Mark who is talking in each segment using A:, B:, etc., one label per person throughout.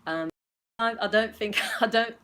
A: I don't think I don't.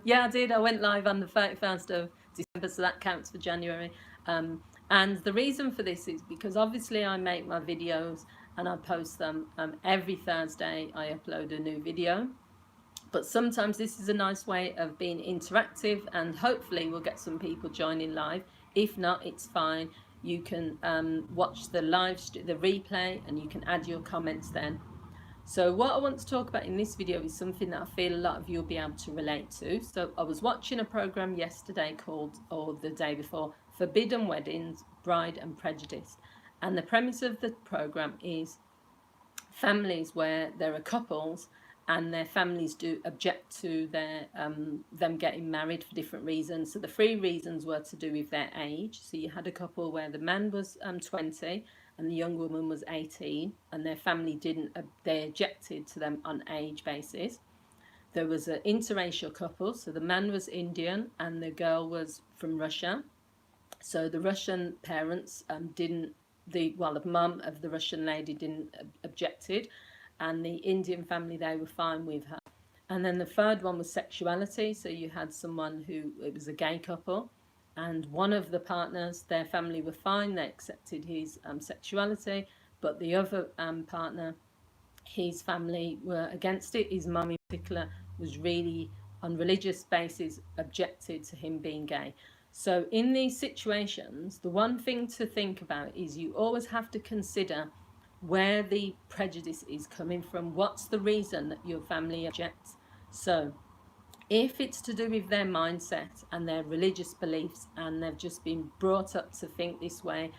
A: Yeah, I did. I went live on the 31st of December, so that counts for January. Um, and the reason for this is because obviously I make my videos and I post them every Thursday. I upload a new video, but sometimes this is a nice way of being interactive, and hopefully we'll get some people joining live. If not, it's fine. You can watch the the replay, and you can add your comments then. So what I want to talk about in this video is something that I feel a lot of you will be able to relate to. So I was watching a program yesterday called, or the day before, Forbidden Weddings, Bride and Prejudice. And the premise of the program is families where there are couples and their families do object to their them getting married for different reasons. So the three reasons were to do with their age. So you had a couple where the man was 20 and the young woman was 18, and their family didn't, they objected to them on age basis. There was an interracial couple, so the man was Indian and the girl was from Russia. So the Russian parents didn't, the mum of the Russian lady didn't objected, and the Indian family, they were fine with her. And then the third one was sexuality. So you had someone who, it was a gay couple, and one of the partners, their family were fine, they accepted his sexuality, but the other partner, his family were against it. His mum in particular was really, on religious basis, objected to him being gay. So in these situations, the one thing to think about is you always have to consider where the prejudice is coming from. What's the reason that your family objects? So if it's to do with their mindset and their religious beliefs, and they've just been brought up to think this way,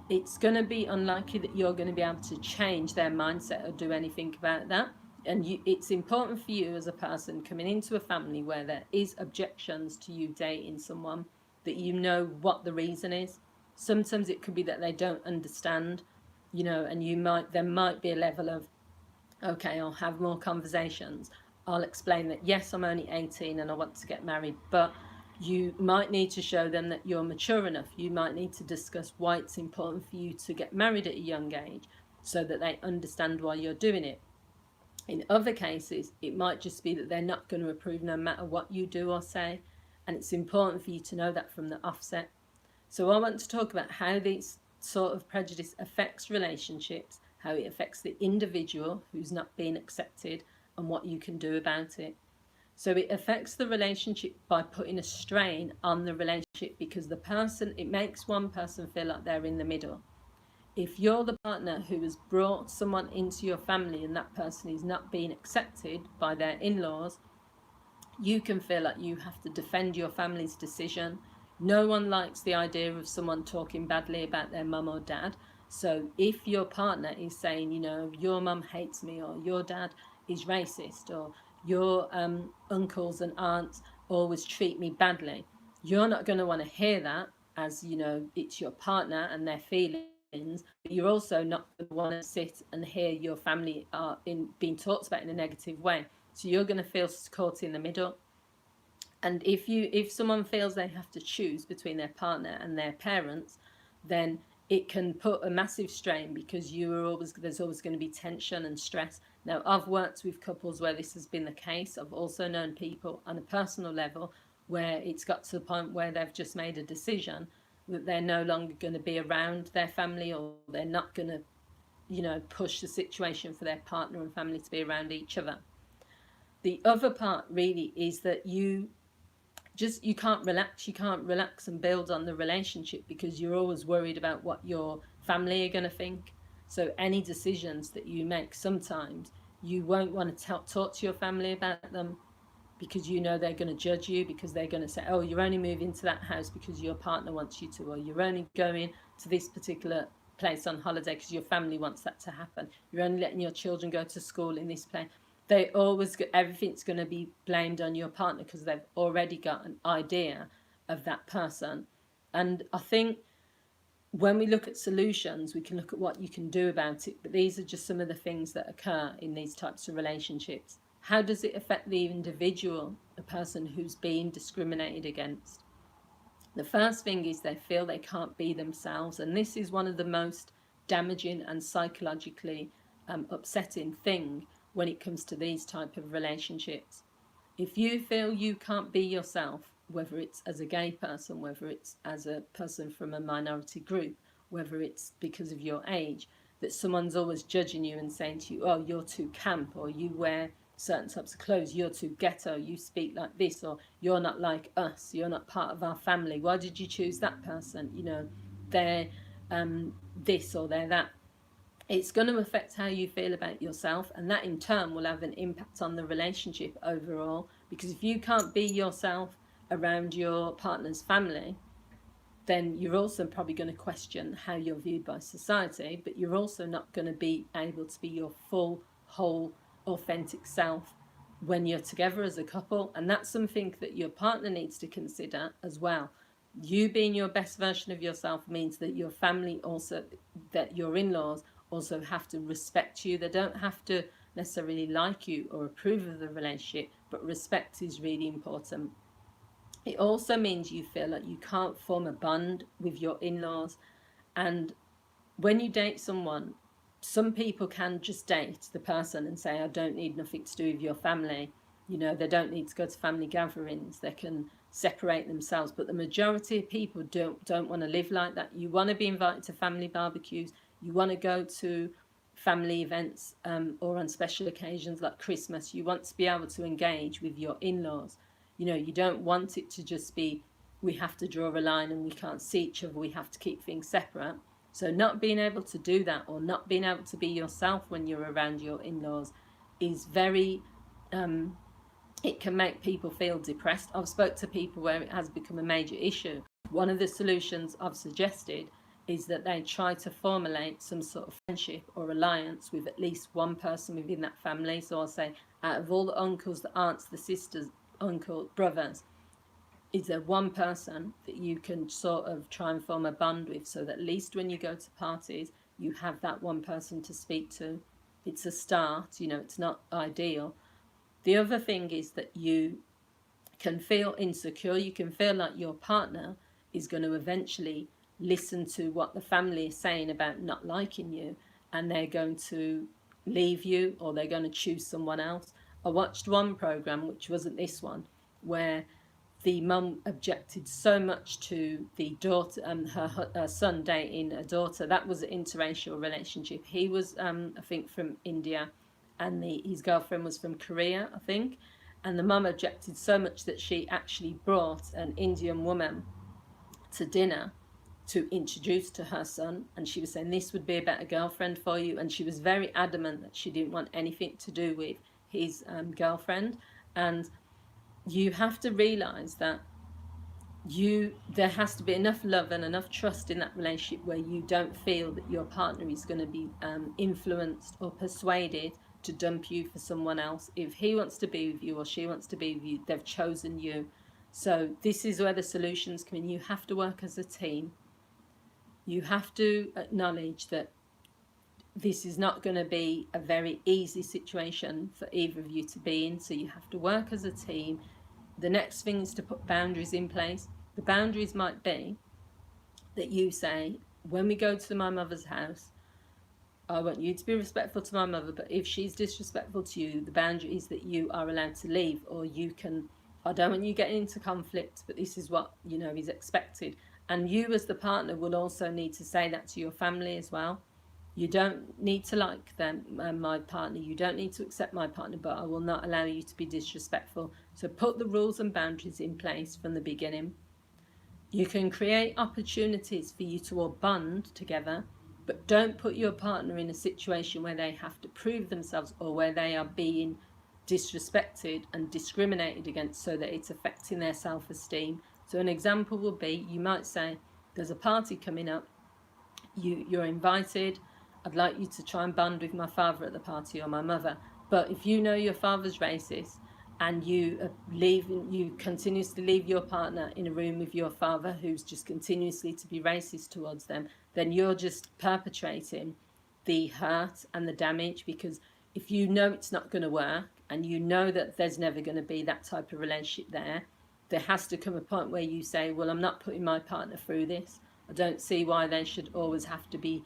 A: it's going to be unlikely that you're going to be able to change their mindset or do anything about that. And it's important for you as a person coming into a family where there is objections to you dating someone, that you know what the reason is. Sometimes it could be that they don't understand, and there might be a level of, okay, I'll have more conversations. I'll explain that, yes, I'm only 18 and I want to get married, but you might need to show them that you're mature enough. You might need to discuss why it's important for you to get married at a young age so that they understand why you're doing it. In other cases, it might just be that they're not going to approve no matter what you do or say, and it's important for you to know that from the offset. So I want to talk about how this sort of prejudice affects relationships, how it affects the individual who's not being accepted, and what you can do about it. So it affects the relationship by putting a strain on the relationship, because it makes one person feel like they're in the middle. If you're the partner who has brought someone into your family and that person is not being accepted by their in-laws, you can feel like you have to defend your family's decision. No one likes the idea of someone talking badly about their mum or dad. So if your partner is saying, your mum hates me, or your dad is racist, or your uncles and aunts always treat me badly, you're not going to want to hear that, as it's your partner and their feelings, but you're also not going to want to sit and hear your family are being talked about in a negative way. So you're going to feel caught in the middle. And if someone feels they have to choose between their partner and their parents, then it can put a massive strain, because there's always going to be tension and stress. Now, I've worked with couples where this has been the case. I've also known people on a personal level where it's got to the point where they've just made a decision that they're no longer going to be around their family, or they're not going to, push the situation for their partner and family to be around each other. The other part really is that you can't relax and build on the relationship, because you're always worried about what your family are going to think. So any decisions that you make, sometimes you won't want to talk to your family about them, because they're going to judge you, because they're going to say, oh, you're only moving to that house because your partner wants you to, or you're only going to this particular place on holiday because your family wants that to happen. You're only letting your children go to school in this place. Everything's going to be blamed on your partner, because they've already got an idea of that person. And I think when we look at solutions, we can look at what you can do about it, but these are just some of the things that occur in these types of relationships. How does it affect the individual, the person who's being discriminated against? The first thing is they feel they can't be themselves, and this is one of the most damaging and psychologically upsetting thing, when it comes to these type of relationships. If you feel you can't be yourself, whether it's as a gay person, whether it's as a person from a minority group, whether it's because of your age, that someone's always judging you and saying to you, oh, you're too camp, or you wear certain types of clothes, you're too ghetto, you speak like this, or you're not like us, you're not part of our family, why did you choose that person, they're this or they're that. It's going to affect how you feel about yourself, and that in turn will have an impact on the relationship overall, because if you can't be yourself around your partner's family, then you're also probably going to question how you're viewed by society, but you're also not going to be able to be your full, whole, authentic self when you're together as a couple. And that's something that your partner needs to consider as well. You being your best version of yourself means that your family also, that your in-laws also have to respect you. They don't have to necessarily like you or approve of the relationship, but respect is really important. It also means you feel like you can't form a bond with your in-laws. And when you date someone, some people can just date the person and say, I don't need nothing to do with your family. They don't need to go to family gatherings. They can separate themselves. But the majority of people don't want to live like that. You want to be invited to family barbecues. You want to go to family events or on special occasions like Christmas. You want to be able to engage with your in-laws. You don't want it to just be, we have to draw a line and we can't see each other, we have to keep things separate. So not being able to do that, or not being able to be yourself when you're around your in-laws, is very, it can make people feel depressed. I've spoke to people where it has become a major issue. One of the solutions I've suggested is that they try to formulate some sort of friendship or alliance with at least one person within that family. So I'll say, out of all the uncles, the aunts, the sisters, uncle, brothers, is there one person that you can sort of try and form a bond with, so that at least when you go to parties, you have that one person to speak to? It's a start, it's not ideal. The other thing is that you can feel insecure. You can feel like your partner is going to eventually listen to what the family is saying about not liking you, and they're going to leave you, or they're going to choose someone else. I watched one program, which wasn't this one, where the mum objected so much to the daughter and her son dating a daughter. That was an interracial relationship. He was, I think, from India, and his girlfriend was from Korea, I think. And the mum objected so much that she actually brought an Indian woman to dinner to introduce to her son, and she was saying this would be a better girlfriend for you, and she was very adamant that she didn't want anything to do with his girlfriend. And you have to realize that there has to be enough love and enough trust in that relationship where you don't feel that your partner is going to be influenced or persuaded to dump you for someone else. If he wants to be with you or she wants to be with you, they've chosen you. So this is where the solutions come in. You have to work as a team. You have to acknowledge that this is not going to be a very easy situation for either of you to be in. So you have to work as a team. The next thing is to put boundaries in place. The boundaries might be that you say, when we go to my mother's house, I want you to be respectful to my mother, but if she's disrespectful to you, the boundary is that you are allowed to leave, or you can, I don't want you getting into conflict, but this is what, is expected. And you as the partner will also need to say that to your family as well. You don't need to like them, my partner. You don't need to accept my partner, but I will not allow you to be disrespectful. So put the rules and boundaries in place from the beginning. You can create opportunities for you to all bond together, but don't put your partner in a situation where they have to prove themselves, or where they are being disrespected and discriminated against, so that it's affecting their self-esteem. So an example would be, you might say, there's a party coming up, you're invited, I'd like you to try and bond with my father at the party, or my mother. But if you know your father's racist, and you continuously leave your partner in a room with your father who's just continuously to be racist towards them, then you're just perpetrating the hurt and the damage. Because if you know it's not going to work, and you know that there's never going to be that type of relationship there has to come a point where you say, well, I'm not putting my partner through this. I don't see why they should always have to be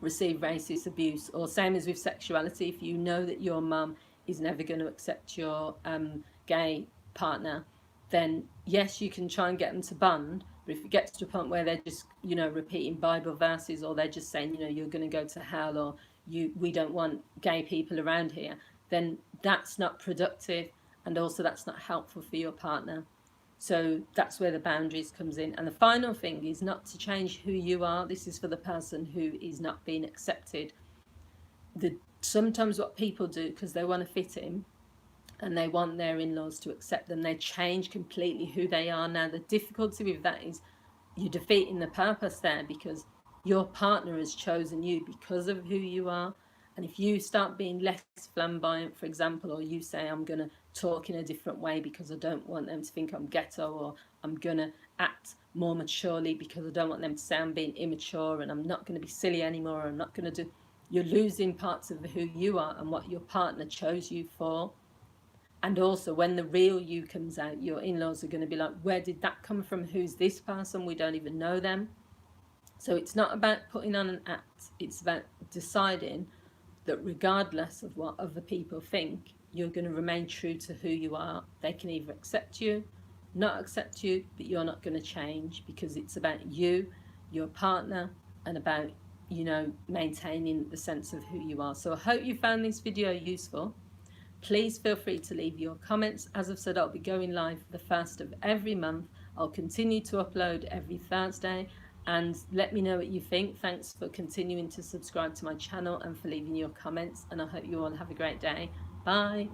A: receive racist abuse. Or same as with sexuality, if you know that your mum is never going to accept your gay partner, then yes, you can try and get them to bond. But if it gets to a point where they're just, you know, repeating Bible verses, or they're just saying, you know, you're going to go to hell, or we don't want gay people around here, then that's not productive, and also that's not helpful for your partner. So that's where the boundaries comes in. And the final thing is not to change who you are. This is for the person who is not being accepted. Sometimes what people do, because they want to fit in and they want their in-laws to accept them, they change completely who they are. Now, the difficulty with that is you're defeating the purpose there, because your partner has chosen you because of who you are. And if you start being less flamboyant, for example, or you say, I'm going to talk in a different way because I don't want them to think I'm ghetto, or I'm going to act more maturely because I don't want them to say I'm being immature, and I'm not going to be silly anymore, or I'm not going to do, you're losing parts of who you are and what your partner chose you for. And also, when the real you comes out, your in-laws are going to be like, where did that come from? Who's this person? We don't even know them. So it's not about putting on an act. It's about deciding that regardless of what other people think, you're going to remain true to who you are. They can either accept you, not accept you, but you're not going to change, because it's about you, your partner, and about, you know, maintaining the sense of who you are. So I hope you found this video useful. Please feel free to leave your comments. As I've said, I'll be going live the first of every month. I'll continue to upload every Thursday, and let me know what you think. Thanks for continuing to subscribe to my channel and for leaving your comments, and I hope you all have a great day. Bye.